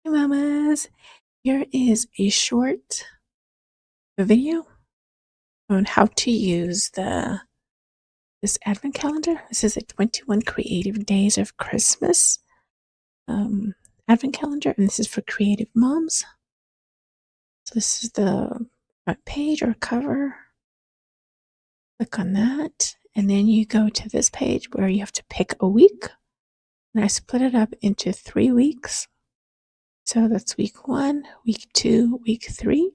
Hey mamas, here is a short video on how to use this advent calendar. This is a 21 creative days of Christmas advent calendar, and this is for creative moms. So this is the front page or cover. Click on that, and then you go to this page where you have to pick a week. And I split it up into 3 weeks. So that's week 1, week 2, week 3.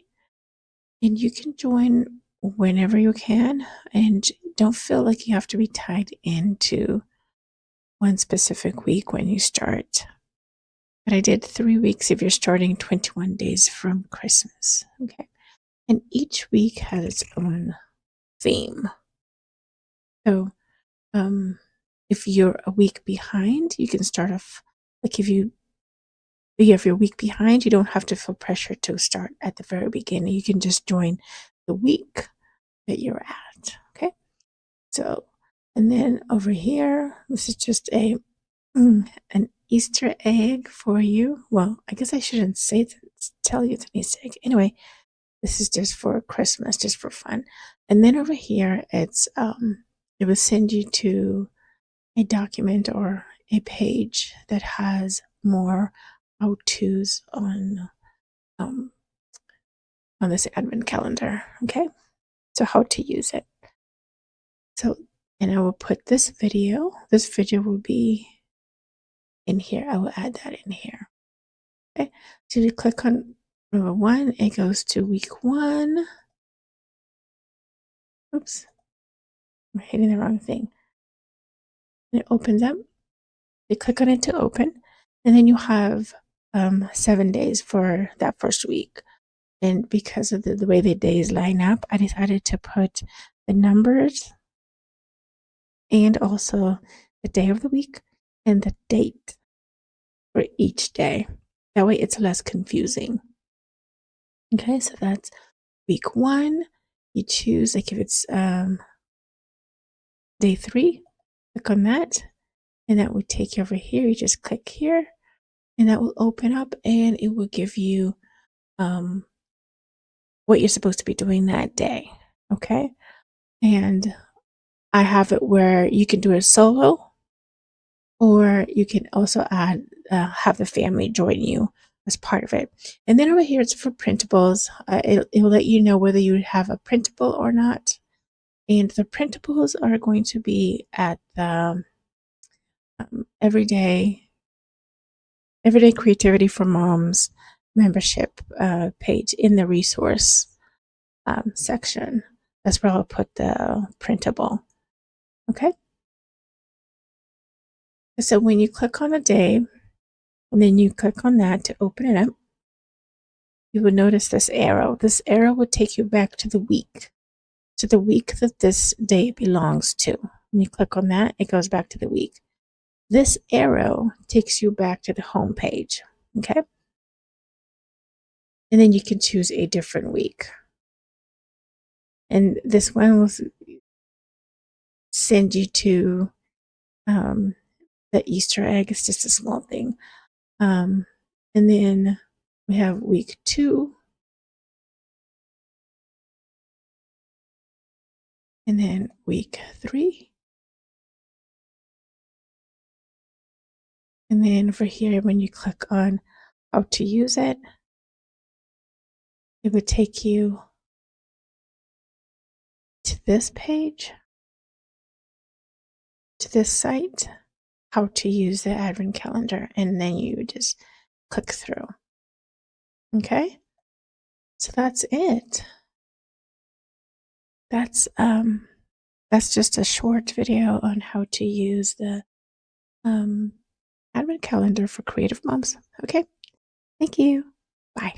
And you can join whenever you can, and don't feel like you have to be tied into one specific week when you start. But I did 3 weeks if you're starting 21 days from Christmas. Okay. And each week has its own theme. So if you're a week behind, you can start off like if you're a week behind, you don't have to feel pressure to start at the very beginning. You can just join the week that you're at. Okay. So, and then over here, this is just an Easter egg for you. Well, I guess I shouldn't tell you it's an Easter egg. Anyway, this is just for Christmas, just for fun. And then over here, it will send you to a document or a page that has more how-tos on this advent calendar. Okay, so how to use it. So, and I will put this video will be in here. I will add that in here. Okay, so you click on number 1, it goes to week 1. Oops, I'm hitting the wrong thing. And it opens up. You click on it to open, and then you have 7 days for that first week. And because of the way the days line up, I decided to put the numbers and also the day of the week and the date for each day. That way it's less confusing. Okay, so that's week 1. You choose, like if it's day 3, click on that, and that will take you over here. You just click here, and that will open up, and it will give you what you're supposed to be doing that day. Okay, and I have it where you can do it solo, or you can also have the family join you as part of it. And then over here, it's for printables. It will let you know whether you have a printable or not. And the printables are going to be at the Everyday Creativity for Moms membership page in the resource section. That's where I'll put the printable. Okay. So when you click on a day, and then you click on that to open it up, you will notice this arrow. This arrow will take you back to the week that this day belongs to. When you click on that, it goes back to the week. This arrow takes you back to the home page. Okay. And then you can choose a different week. And this one will send you to the Easter egg. It's just a small thing. And then we have week 2. And then week 3. And then for here, when you click on how to use it, it would take you to this page, to this site, how to use the advent calendar. And then you just click through. Okay. So that's it. That's just a short video on how to use the advent calendar for creative moms. Okay. Thank you. Bye.